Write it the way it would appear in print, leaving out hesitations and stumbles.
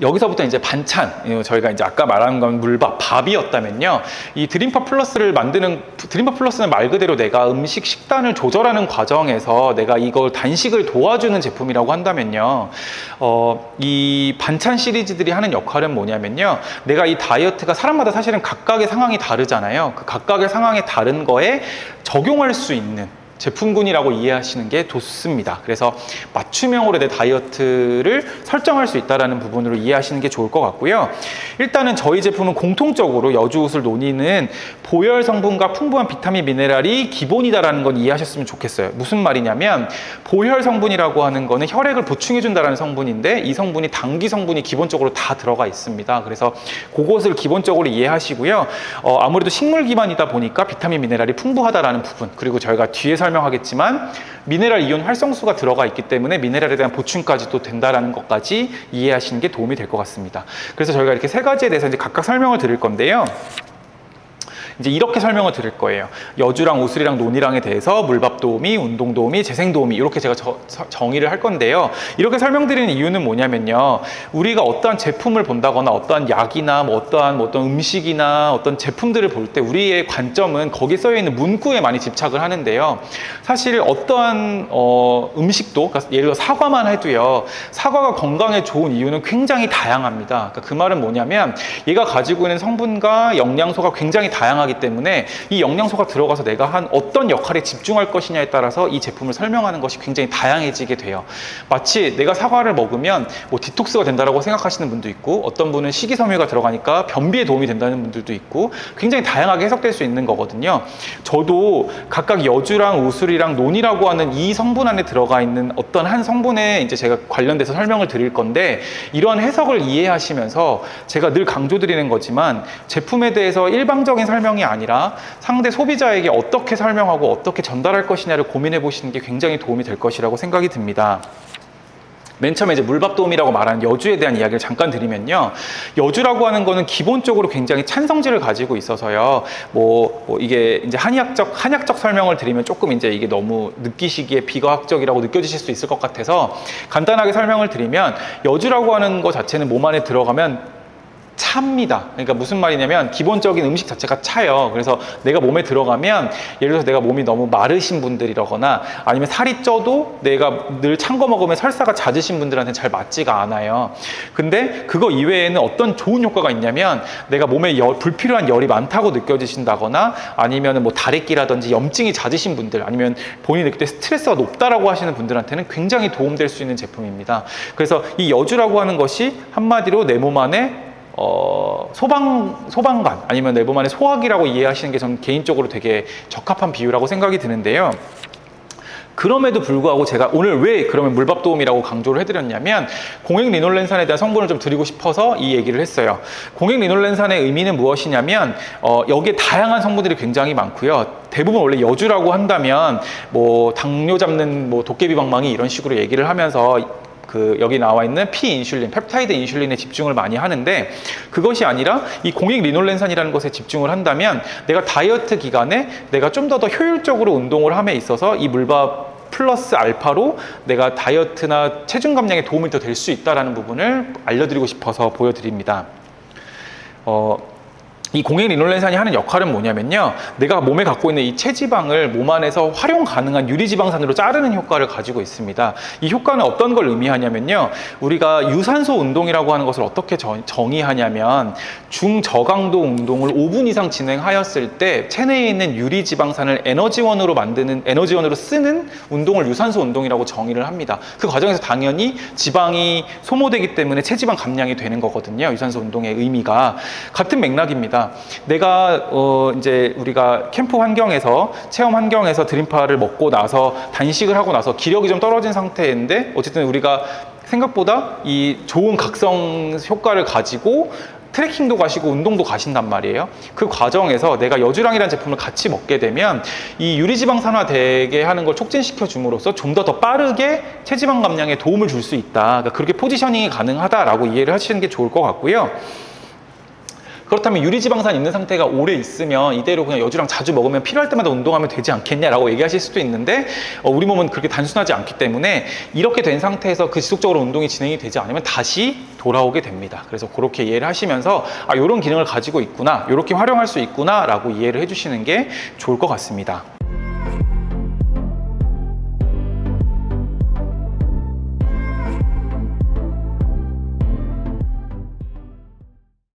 여기서부터 이제 반찬, 저희가 이제 아까 말한 건 물밥, 밥이었다면요. 이 드림파 플러스를 드림파 플러스는 말 그대로 내가 음식 식단을 조절하는 과정에서 내가 이걸 단식을 도와주는 제품이라고 한다면요. 이 반찬 시리즈들이 하는 역할은 뭐냐면요. 내가 이 다이어트가 사람마다 사실은 각각의 상황이 다르잖아요. 그 각각의 상황에 다른 거에 적용할 수 있는 제품군이라고 이해하시는 게 좋습니다. 그래서 맞춤형으로 내 다이어트를 설정할 수 있다는 부분으로 이해하시는 게 좋을 것 같고요. 일단은 저희 제품은 공통적으로 여주옷을 논의는 보혈 성분과 풍부한 비타민, 미네랄이 기본이다라는 건 이해하셨으면 좋겠어요. 무슨 말이냐면 보혈 성분이라고 하는 거는 혈액을 보충해준다는 성분인데 이 성분이 당귀 성분이 기본적으로 다 들어가 있습니다. 그래서 그것을 기본적으로 이해하시고요. 아무래도 식물 기반이다 보니까 비타민, 미네랄이 풍부하다라는 부분, 그리고 저희가 뒤에 설명하겠지만 미네랄 이온 활성수가 들어가 있기 때문에 미네랄에 대한 보충까지도 된다라는 것까지 이해하시는 게 도움이 될 것 같습니다. 그래서 저희가 이렇게 세 가지에 대해서 이제 각각 설명을 드릴 건데요. 이제 이렇게 설명을 드릴 거예요. 여주랑 우슬이랑 논이랑에 대해서 물밥 도우미, 운동 도우미, 재생 도우미 이렇게 제가 정의를 할 건데요. 이렇게 설명드리는 이유는 뭐냐면요. 우리가 어떠한 제품을 본다거나 어떠한 약이나 어떠한 음식이나 어떤 제품들을 볼 때 우리의 관점은 거기에 써여 있는 문구에 많이 집착을 하는데요. 사실 어떠한 음식도, 그러니까 예를 들어 사과만 해도요. 사과가 건강에 좋은 이유는 굉장히 다양합니다. 그러니까 그 말은 뭐냐면 얘가 가지고 있는 성분과 영양소가 굉장히 다양하기 때문에 이 영양소가 들어가서 내가 한 어떤 역할에 집중할 것이냐에 따라서 이 제품을 설명하는 것이 굉장히 다양해지게 돼요. 마치 내가 사과를 먹으면 뭐 디톡스가 된다라고 생각하시는 분도 있고 어떤 분은 식이섬유가 들어가니까 변비에 도움이 된다는 분들도 있고 굉장히 다양하게 해석될 수 있는 거거든요. 저도 각각 여주랑 우슬이랑 논이라고 하는 이 성분 안에 들어가 있는 어떤 한 성분에 이제 제가 관련돼서 설명을 드릴 건데 이러한 해석을 이해하시면서 제가 늘 강조드리는 거지만 제품에 대해서 일방적인 설명이 아니라 상대 소비자에게 어떻게 설명하고 어떻게 전달할 것이냐를 고민해 보시는 게 굉장히 도움이 될 것이라고 생각이 듭니다. 맨 처음에 이제 물밥 도우미라고 말하는 여주에 대한 이야기를 잠깐 드리면요. 여주라고 하는 거는 기본적으로 굉장히 찬성질을 가지고 있어서요. 이게 이제 한약적 설명을 드리면 조금 이제 이게 너무 느끼시기에 비과학적이라고 느껴지실 수 있을 것 같아서 간단하게 설명을 드리면 여주라고 하는 거 자체는 몸 안에 들어가면 찹니다. 그러니까 무슨 말이냐면 기본적인 음식 자체가 차요. 그래서 내가 몸에 들어가면 예를 들어서 내가 몸이 너무 마르신 분들이라거나 아니면 살이 쪄도 내가 늘 찬 거 먹으면 설사가 잦으신 분들한테는 잘 맞지가 않아요. 근데 그거 이외에는 어떤 좋은 효과가 있냐면 내가 몸에 불필요한 열이 많다고 느껴지신다거나 아니면 뭐 다래끼라든지 염증이 잦으신 분들 아니면 본인이 느낄 때 스트레스가 높다라고 하시는 분들한테는 굉장히 도움될 수 있는 제품입니다. 그래서 이 여주라고 하는 것이 한마디로 내 몸 안에 소방관 아니면 내 몸 안에 소화기라고 이해하시는 게 저는 개인적으로 되게 적합한 비유라고 생각이 드는데요. 그럼에도 불구하고 제가 오늘 왜 그러면 물밥 도우미라고 강조를 해드렸냐면 공액 리놀렌산에 대한 성분을 좀 드리고 싶어서 이 얘기를 했어요. 공액 리놀렌산의 의미는 무엇이냐면 여기에 다양한 성분들이 굉장히 많고요. 대부분 원래 여주라고 한다면 뭐 당뇨 잡는 뭐 도깨비 방망이 이런 식으로 얘기를 하면서 여기 나와 있는 피인슐린, 펩타이드 인슐린에 집중을 많이 하는데 그것이 아니라 이 공익 리놀렌산이라는 것에 집중을 한다면 내가 다이어트 기간에 내가 좀 더 효율적으로 운동을 함에 있어서 이 물밥 플러스 알파로 내가 다이어트나 체중 감량에 도움이 더 될 수 있다는 부분을 알려드리고 싶어서 보여드립니다. 이 공액 리놀렌산이 하는 역할은 뭐냐면요. 내가 몸에 갖고 있는 이 체지방을 몸 안에서 활용 가능한 유리지방산으로 자르는 효과를 가지고 있습니다. 이 효과는 어떤 걸 의미하냐면요. 우리가 유산소 운동이라고 하는 것을 어떻게 정의하냐면 중저강도 운동을 5분 이상 진행하였을 때 체내에 있는 유리지방산을 에너지원으로 쓰는 운동을 유산소 운동이라고 정의를 합니다. 그 과정에서 당연히 지방이 소모되기 때문에 체지방 감량이 되는 거거든요. 유산소 운동의 의미가 같은 맥락입니다. 내가 이제 우리가 캠프 환경에서 체험 환경에서 드림파를 먹고 나서 단식을 하고 나서 기력이 좀 떨어진 상태인데 어쨌든 우리가 생각보다 이 좋은 각성 효과를 가지고 트레킹도 가시고 운동도 가신단 말이에요. 그 과정에서 내가 여주랑이라는 제품을 같이 먹게 되면 이 유리지방산화 되게 하는 걸 촉진시켜 줌으로써 좀 더 빠르게 체지방 감량에 도움을 줄 수 있다. 그러니까 그렇게 포지셔닝이 가능하다라고 이해를 하시는 게 좋을 것 같고요. 그렇다면 유리지방산 있는 상태가 오래 있으면 이대로 그냥 여주랑 자주 먹으면 필요할 때마다 운동하면 되지 않겠냐라고 얘기하실 수도 있는데 우리 몸은 그렇게 단순하지 않기 때문에 이렇게 된 상태에서 그 지속적으로 운동이 진행이 되지 않으면 다시 돌아오게 됩니다. 그래서 그렇게 이해를 하시면서 이런 기능을 가지고 있구나, 이렇게 활용할 수 있구나 라고 이해를 해주시는 게 좋을 것 같습니다.